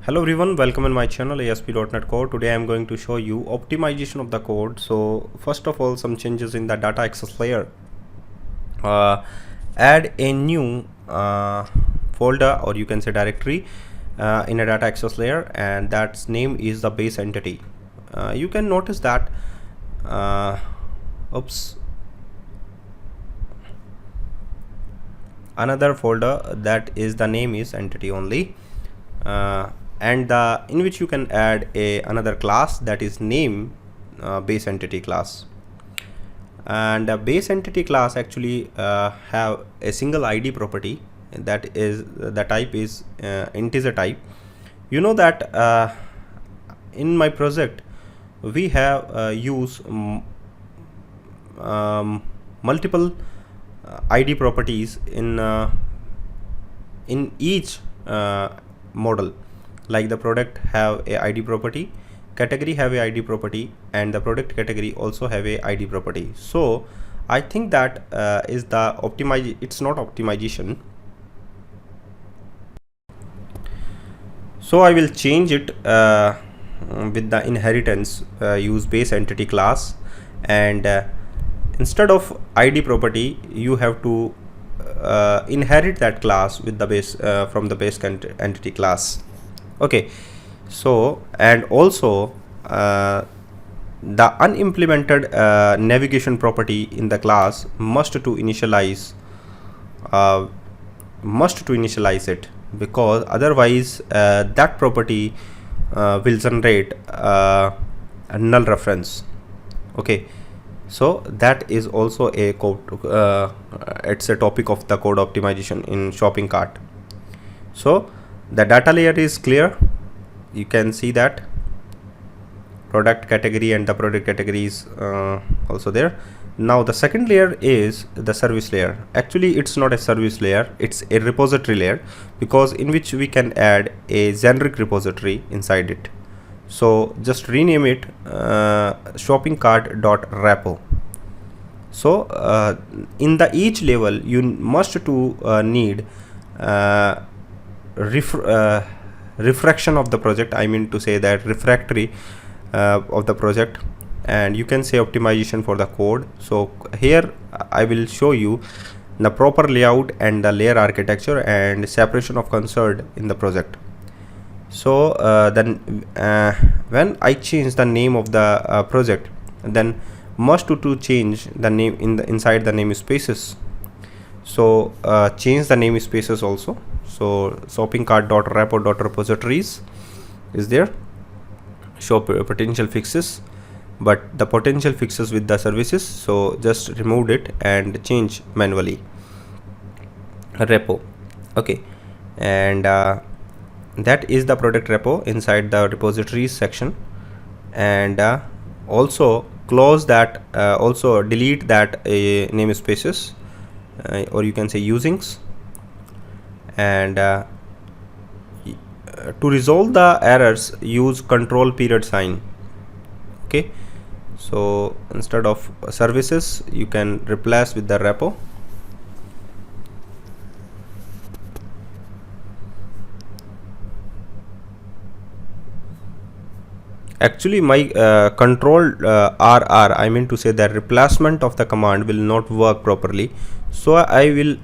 Hello everyone, welcome in my channel ASP.NET Code. Today I am going to show you optimization of the code. So first of all, some changes in the data access layer. Add a new folder, or you can say directory, in a data access layer, and that's name is the base entity. You can notice that another folder that is the name is entity only, and in which you can add another class that is name base entity class. And base entity class actually have a single ID property, that is the type is integer type. You know that in my project we have used multiple ID properties in each model. Like the product have a ID property, category have a ID property, and the product category also have a ID property. So I think that is the it's not optimization. So I will change it with the inheritance, use base entity class, and instead of ID property you have to inherit that class with the base from the base entity class. Okay, so and also the unimplemented navigation property in the class must to initialize it, because otherwise that property will generate a null reference. Okay, so that is also a code, it's a topic of the code optimization in shopping cart. So the data layer is clear. You can see that product category and the product category is also there. Now the second layer is the service layer. Actually it's not a service layer, it's a repository layer, because in which we can add a generic repository inside it. So just rename it shopping cart.repo. So in the each level you must to need refraction of the project, I mean to say that refractory of the project, and you can say optimization for the code. So here I will show you the proper layout and the layer architecture and separation of concern in the project. So then when I change the name of the project, then must to change the name inside the namespaces. So change the namespaces also. So shopping cart.repo.repositories is there. Show potential fixes, but the potential fixes with the services, so just remove it and change manually repo. Okay, and that is the product repo inside the repositories section. And also close that, also delete that namespaces, or you can say usings. And to resolve the errors, use control period sign. Okay, so instead of services you can replace with the repo. Actually my control RR, I mean to say that replacement of the command will not work properly, so I will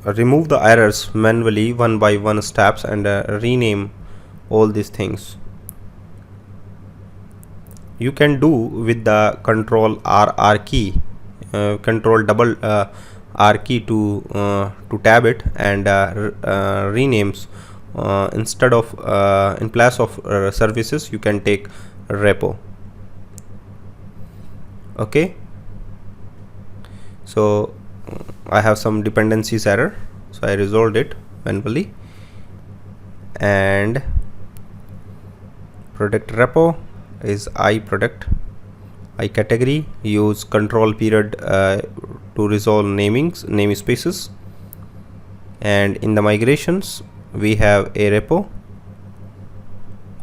remove the errors manually one by one steps, and rename all these things. You can do with the control RR key, control double R key to tab it, and renames instead of in place of services you can take repo. Okay, so I have some dependencies error, so I resolved it manually. And product repo is I product, I category, use control period to resolve namespaces. And in the migrations we have a repo,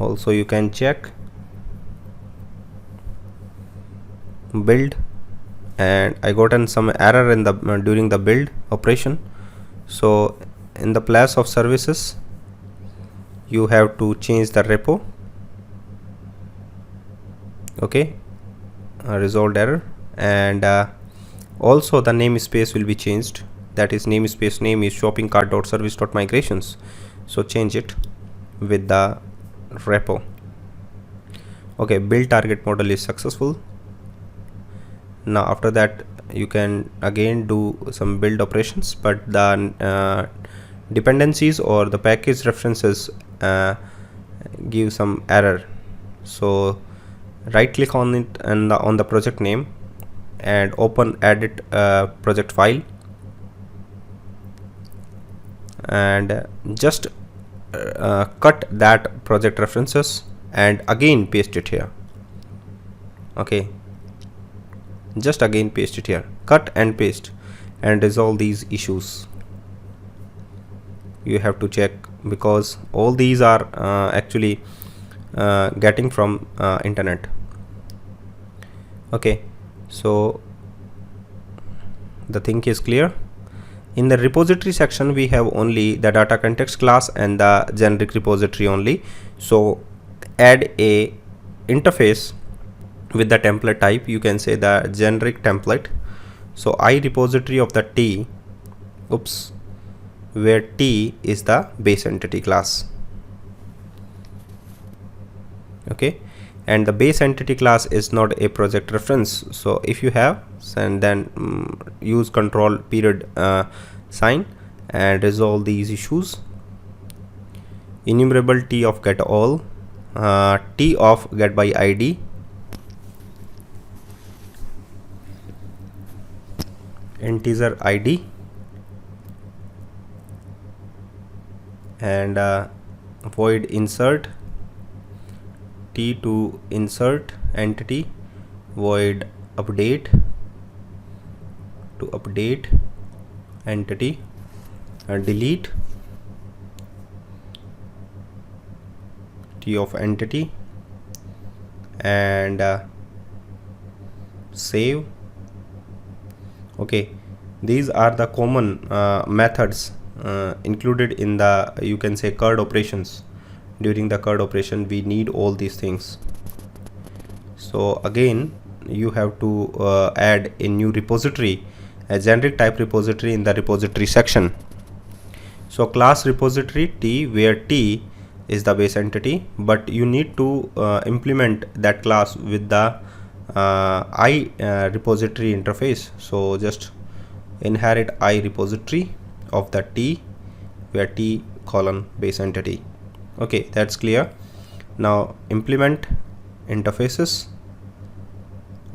also you can check build, and I gotten some error in the during the build operation. So in the place of services you have to change the repo. Okay, resolved error. And also the namespace will be changed, that is namespace name is shoppingcart.service.migrations, so change it with the repo. Okay, build target model is successful. Now after that you can again do some build operations, but the dependencies or the package references give some error. So right click on it and on the project name and open edit project file, and just cut that project references and again paste it here. Okay, just again paste it here, cut and paste, and resolve these issues. You have to check because all these are actually getting from internet. Okay, so the thing is clear. In the repository section we have only the data context class and the generic repository only, so add a interface with the template type, you can say the generic template. So I repository of the T, oops, where T is the base entity class. Okay, and the base entity class is not a project reference, so if you have, and then use control period sign and resolve these issues. Enumerable T of get all, T of get by ID, integer ID, and void insert T to insert entity, void update to update entity, and delete T of entity, and save. Okay, these are the common methods included in the, you can say, CRUD operations. During the CRUD operation we need all these things. So again you have to add a new repository, a generic type repository in the repository section. So class repository T, where T is the base entity, but you need to implement that class with the I repository interface. So just inherit I repository of the T, where T colon base entity. Okay, that's clear. Now implement interfaces.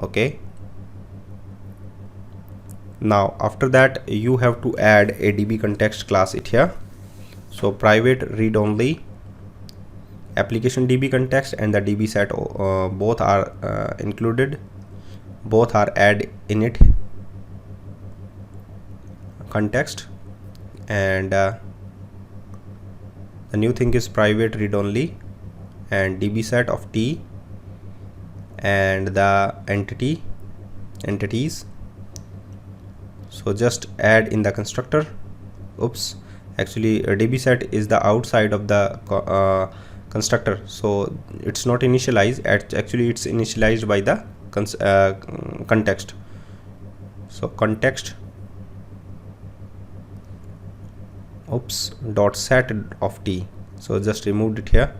Okay, now after that you have to add a DB context class it here. So private read only application DB context and the DB set both are included, both are add init context, and the new thing is private read only and DB set of T and the entities. So just add in the constructor. Oops, actually DB set is the outside of the constructor, so it's not initialized. Actually it's initialized by the context. So context, oops, dot set of T. So just removed it here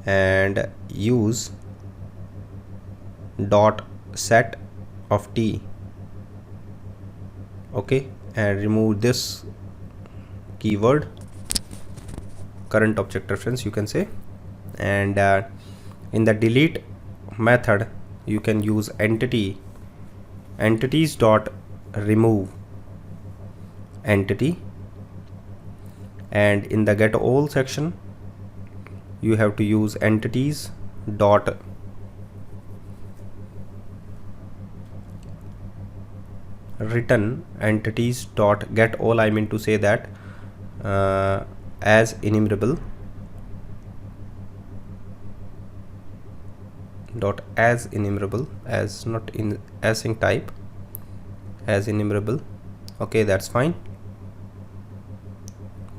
and use dot set of T. Okay, and remove this keyword, current object reference, you can say. And in the delete method you can use entities dot remove entity, and in the get all section you have to use entities dot return entities dot get all. I mean to say that as enumerable dot as enumerable, as not in async type, as enumerable. Okay, that's fine.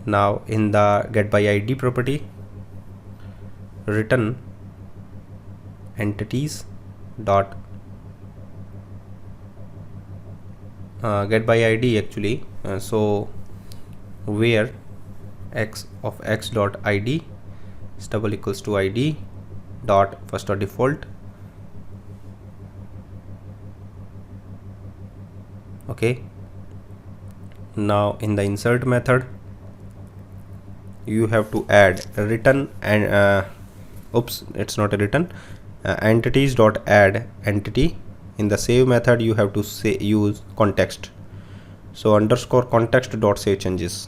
Now in the get by ID property return entities dot get by id actually. So where x of x dot id is double equals to id dot first or default. Okay, now in the insert method you have to add a return and oops, it's not a return, entities dot add entity. In the save method you have to say use context, so underscore context dot save changes.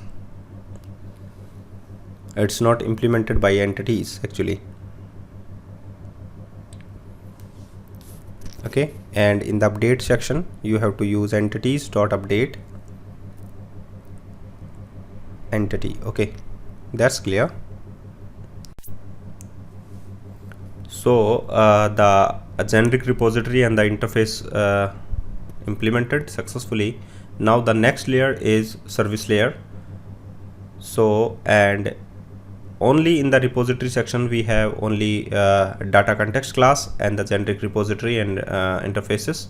It's not implemented by entities actually. Okay, and in the update section you have to use entities dot update entity. Okay, that's clear. So the generic repository and the interface implemented successfully. Now the next layer is service layer. So and only in the repository section we have only data context class and the generic repository and interfaces.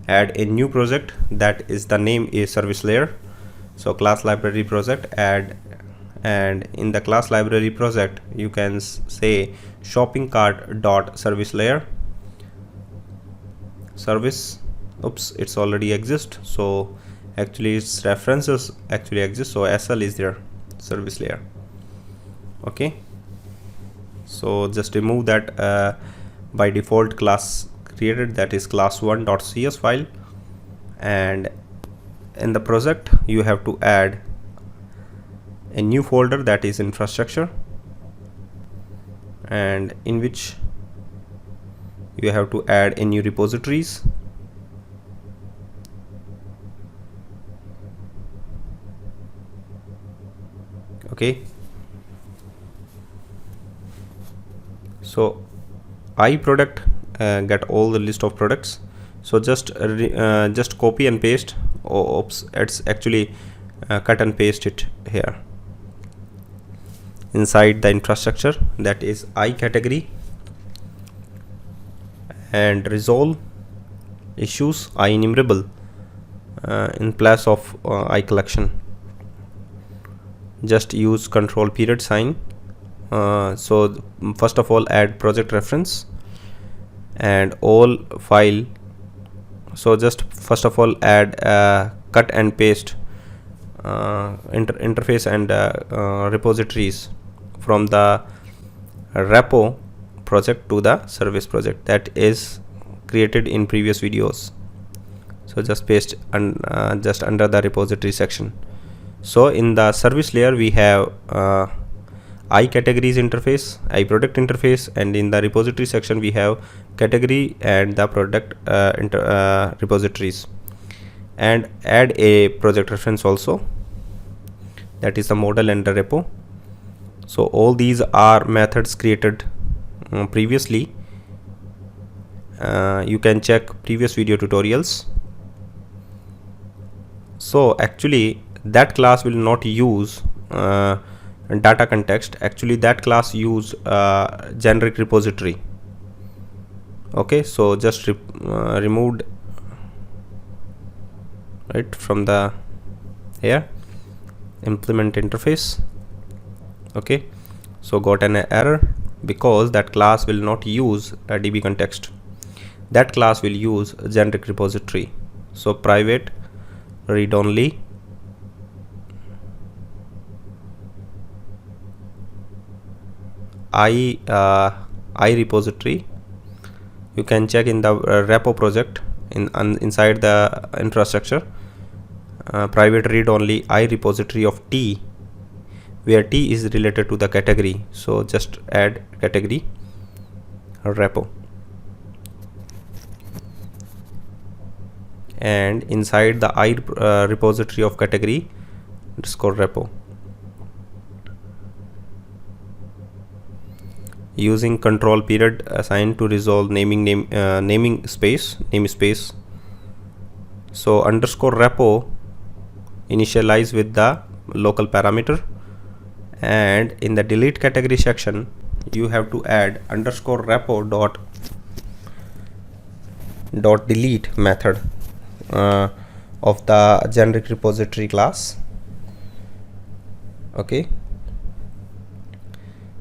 Add a new project, that is the name is service layer. So class library project, add, and in the class library project you can say shopping cart dot service layer service. Oops, it's already exist, so actually its references actually exist, so SL is there, service layer. Okay, so just remove that by default class created, that is class1.cs file, and in the project you have to add a new folder, that is infrastructure, and in which you have to add a new repositories. Okay, so I product get all the list of products, so just copy and paste. Oh, oops, it's actually cut and paste it here inside the infrastructure, that is I category, and resolve issues I enumerable in place of I collection. Just use control period sign. So first of all add project reference and all file. So just first of all add cut and paste interface and repositories from the repo project to the service project that is created in previous videos. So just paste just under the repository section. So in the service layer we have I categories interface, I product interface, and in the repository section we have category and the product repositories, and add a project reference also, that is the model and the repo. So all these are methods created previously. You can check previous video tutorials. So actually that class will not use data context, actually that class use generic repository. Okay, so just removed it from the here implement interface. Okay, so got an error because that class will not use a DB context, that class will use generic repository. So private read only I repository. You can check in the repo project inside the infrastructure, private read only I repository of T, where T is related to the category. So just add category repo, and inside the I repository of category underscore repo. Using control period assigned to resolve naming space. So underscore repo initialize with the local parameter, and in the delete category section you have to add underscore repo dot delete method of the generic repository class. Okay,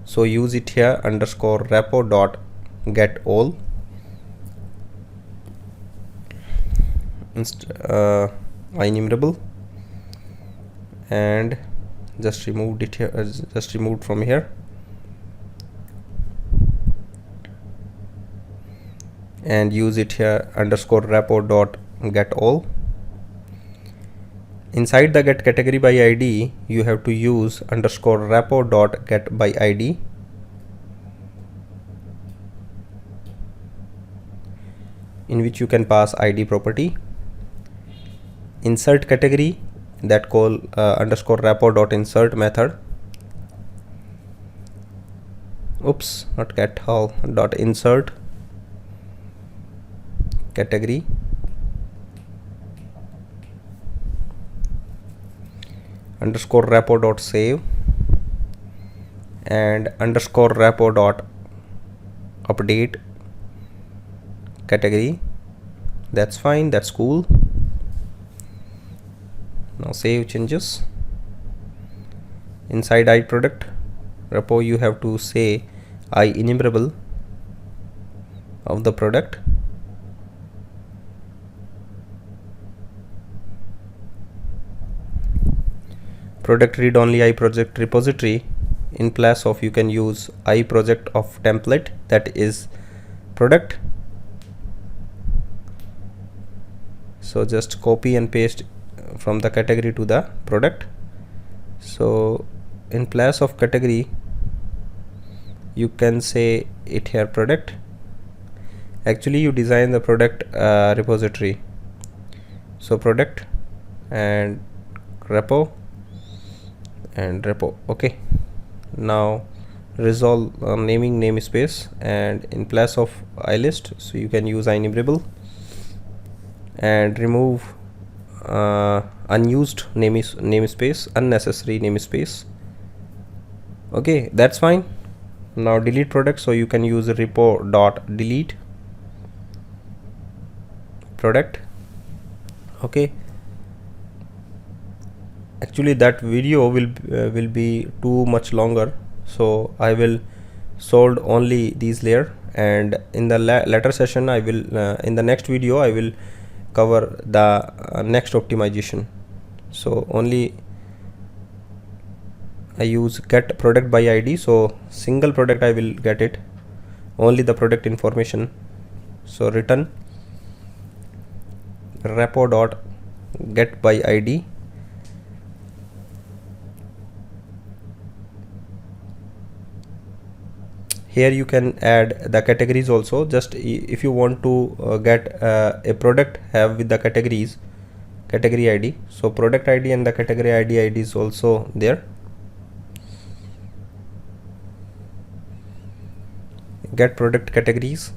so use it here, underscore repo dot get all enumerable, and just removed it here, just removed from here, and use it here, underscore repo dot get all. Inside the get category by ID, you have to use underscore repo dot get by ID, in which you can pass ID property. Insert category, that call underscore repo dot insert method. Oops, not get all dot insert category. Underscore repo dot save, and underscore repo dot update category. That's fine, that's cool. Now save changes. Inside iProduct repo, you have to say enumerable of the product. Product read only iProject repository. In place of, you can use iProject of template, that is product. So just copy and paste from the category to the product. So in place of category, you can say it here product. Actually you design the product repository. So product and repo and repo. Okay, now resolve naming namespace, and in place of ilist, so you can use enumerable, and remove unused namespace, unnecessary namespace. Okay, that's fine. Now delete product, so you can use repo dot delete product. Okay, actually that video will be too much longer, so I will solve only these layer, and in the later session I will in the next video I will cover the next optimization. So only I use get product by ID, so single product I will get it, only the product information. So return repo dot get by ID. Here you can add the categories also. Just if you want to get a product have with the categories, category ID, so product ID and the category ID is also there. Get product categories.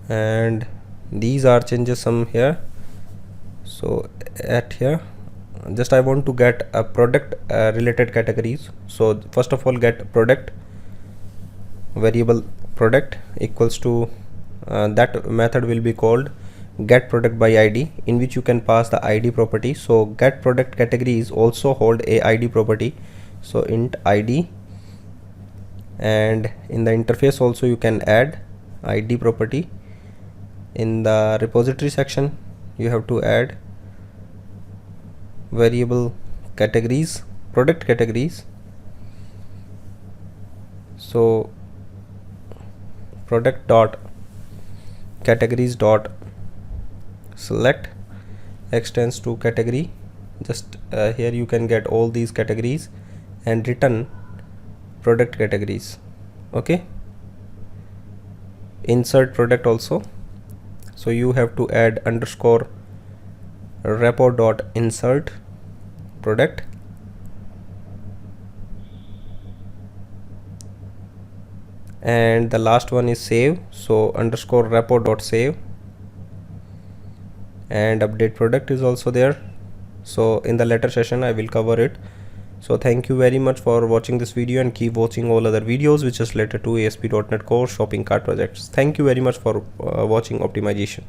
And these are changes some here. So at here, just I want to get a product related categories. So first of all, get product variable product equals to that method will be called get product by ID, in which you can pass the ID property. So get product categories also hold a ID property, so int ID, and in the interface also you can add ID property. In the repository section you have to add variable categories, product categories. So product dot categories dot select extends to category. Just here you can get all these categories and return product categories. Okay, insert product also, so you have to add underscore repo dot insert product, and the last one is save. So underscore repo.save, and update product is also there. So in the later session I will cover it. So thank you very much for watching this video, and keep watching all other videos which is related to ASP.NET Core shopping cart projects. Thank you very much for watching optimization.